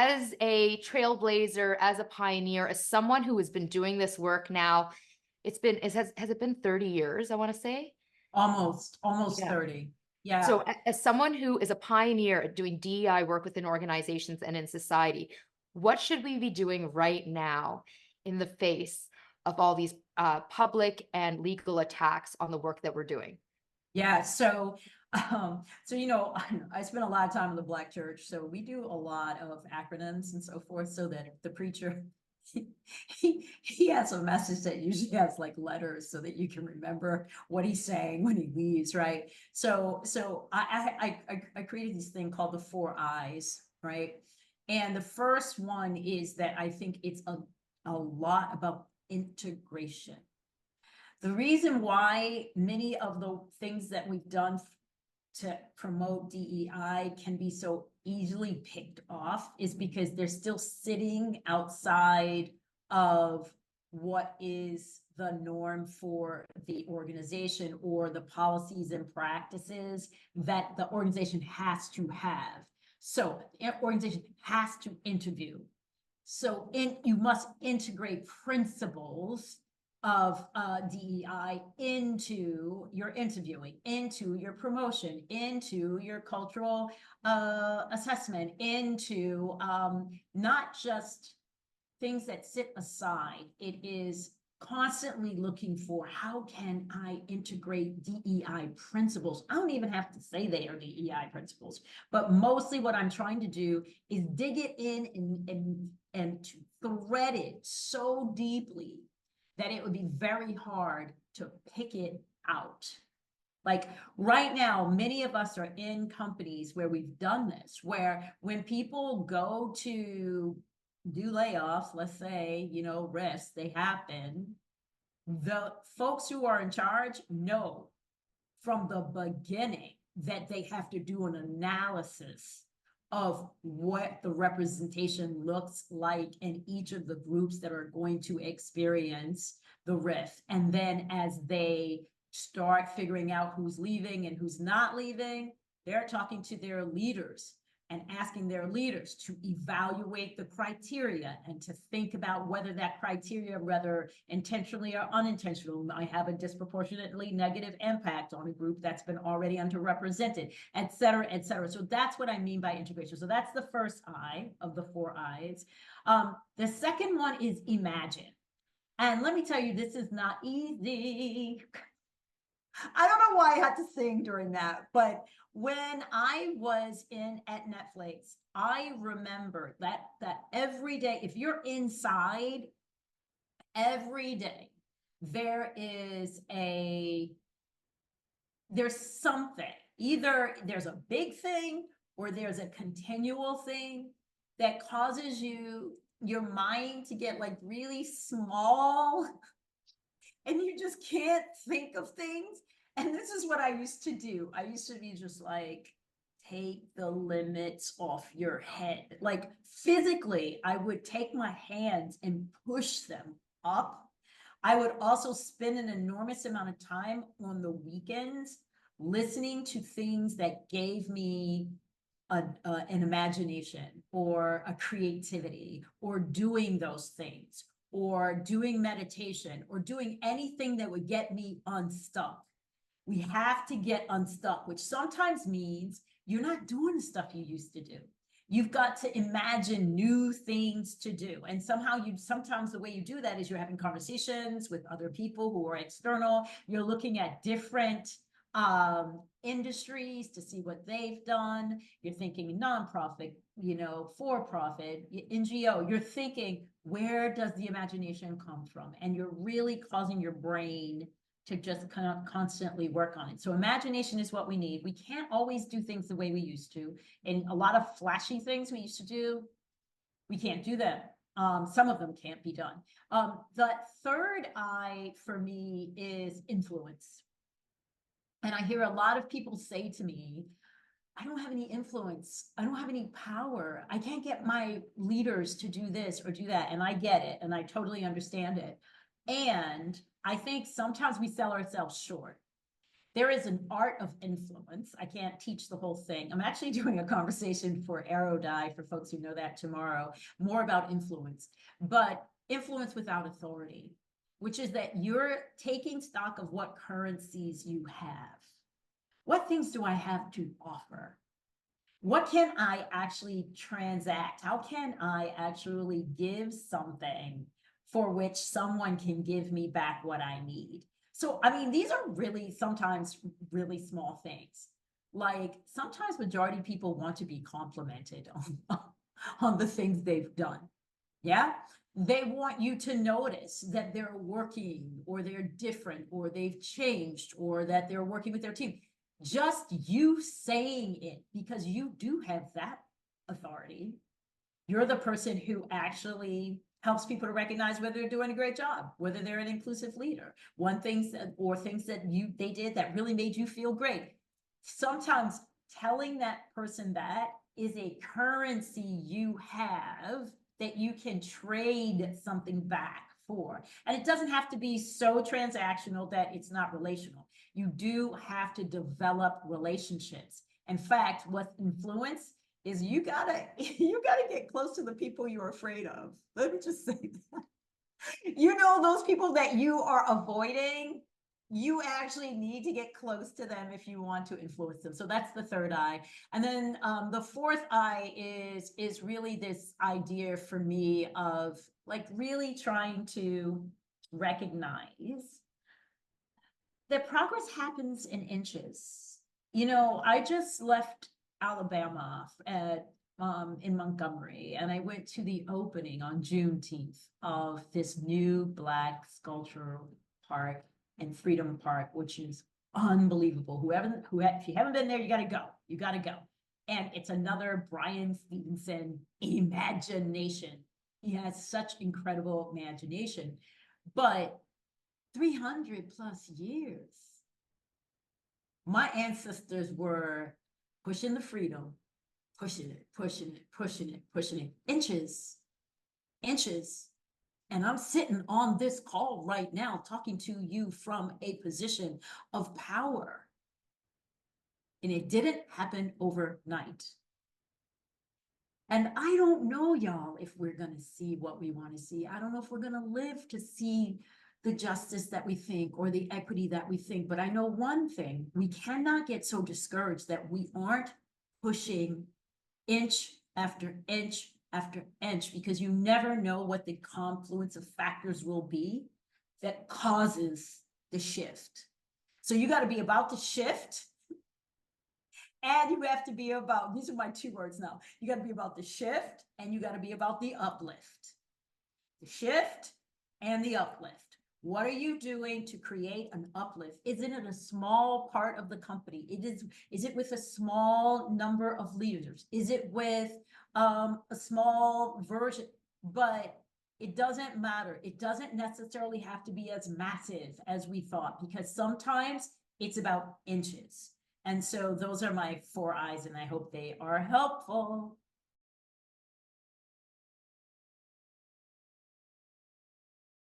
as a trailblazer, as a pioneer, as someone who has been doing this work now, has it been 30 years, I want to say? Almost Yeah. 30. Yeah. So as someone who is a pioneer at doing DEI work within organizations and in society, what should we be doing right now in the face of all these public and legal attacks on the work that we're doing? Yeah. I spent a lot of time in the Black church, so we do a lot of acronyms and so forth, so that if the preacher he has a message that usually has like letters so that you can remember what he's saying when he leaves, right? So I created this thing called the 4 I's, right? And the first one is that I think it's a lot about integration. The reason why many of the things that we've done to promote DEI can be so easily picked off is because they're still sitting outside of what is the norm for the organization or the policies and practices that the organization has to have. So the organization has to interview. So you must integrate principles of DEI into your interviewing, into your promotion, into your cultural assessment, into not just things that sit aside. It is constantly looking for, how can I integrate DEI principles? I don't even have to say they are DEI principles, but mostly what I'm trying to do is dig it in and to thread it so deeply that it would be very hard to pick it out. Like right now, many of us are in companies where we've done this, where when people go to do layoffs, let's say, risks, they happen, the folks who are in charge know from the beginning that they have to do an analysis of what the representation looks like in each of the groups that are going to experience the rift. And then as they start figuring out who's leaving and who's not leaving, they're talking to their leaders and asking their leaders to evaluate the criteria and to think about whether that criteria, whether intentionally or unintentional, might have a disproportionately negative impact on a group that's been already underrepresented, et cetera, et cetera. So that's what I mean by integration. So that's the first I of the 4 I's. The second one is imagine. And let me tell you, this is not easy. I don't know why I had to sing during that, but when I was at Netflix, I remember that every day, if you're inside, every day, there's something. Either there's a big thing or there's a continual thing that causes your mind to get like really small and you just can't think of things. And this is what I used to do. I used to be just like, take the limits off your head. Like physically, I would take my hands and push them up. I would also spend an enormous amount of time on the weekends listening to things that gave me an imagination or a creativity or doing those things or doing meditation or doing anything that would get me unstuck. We have to get unstuck, which sometimes means you're not doing the stuff you used to do. You've got to imagine new things to do. And sometimes the way you do that is you're having conversations with other people who are external. You're looking at different industries to see what they've done. You're thinking nonprofit, for-profit, NGO. You're thinking, where does the imagination come from? And you're really causing your brain to just kind of constantly work on it. So imagination is what we need. We can't always do things the way we used to. And a lot of flashy things we used to do, we can't do them. Some of them can't be done. The third I for me is influence. And I hear a lot of people say to me, I don't have any influence. I don't have any power. I can't get my leaders to do this or do that. And I get it. And I totally understand it. And I think sometimes we sell ourselves short. There is an art of influence. I can't teach the whole thing. I'm actually doing a conversation for Aerodye, for folks who know that, tomorrow, more about influence, but influence without authority, which is that you're taking stock of what currencies you have. What things do I have to offer? What can I actually transact? How can I actually give something for which someone can give me back what I need? So, I mean, these are really sometimes really small things. Like sometimes majority of people want to be complimented on the things they've done. Yeah. They want you to notice that they're working or they're different or they've changed or that they're working with their team. Just you saying it, because you do have that authority. You're the person who actually helps people to recognize whether they're doing a great job, whether they're an inclusive leader, things that they did that really made you feel great. Sometimes telling that person that is a currency you have that you can trade something back for. And it doesn't have to be so transactional that it's not relational. You do have to develop relationships. In fact, what's influence is you gotta get close to the people you're afraid of. Let me just say that. You know, those people that you are avoiding, you actually need to get close to them if you want to influence them. So that's the third eye. And then the fourth eye is really this idea for me of like really trying to recognize that progress happens in inches. You know, I just left Alabama at in Montgomery, and I went to the opening on Juneteenth of this new Black sculptural park in Freedom Park, which is unbelievable. If you haven't been there, you got to go. You got to go. And it's another Brian Stevenson imagination. He has such incredible imagination, but 300 plus years. My ancestors were pushing the freedom, pushing it, inches. And I'm sitting on this call right now, talking to you from a position of power. And it didn't happen overnight. And I don't know, y'all, if we're going to see what we want to see. I don't know if we're going to live to see the justice that we think or the equity that we think. But I know one thing, we cannot get so discouraged that we aren't pushing inch after inch after inch, because you never know what the confluence of factors will be that causes the shift. So you got to be about the shift. And you have to be about, these are my two words now. You got to be about the shift and you got to be about the uplift. The shift and the uplift. What are you doing to create an uplift? Isn't it a small part of the company? Is it with a small number of leaders? Is it with a small version? But it doesn't matter. It doesn't necessarily have to be as massive as we thought, because sometimes it's about inches. And so those are my 4 eyes, and I hope they are helpful.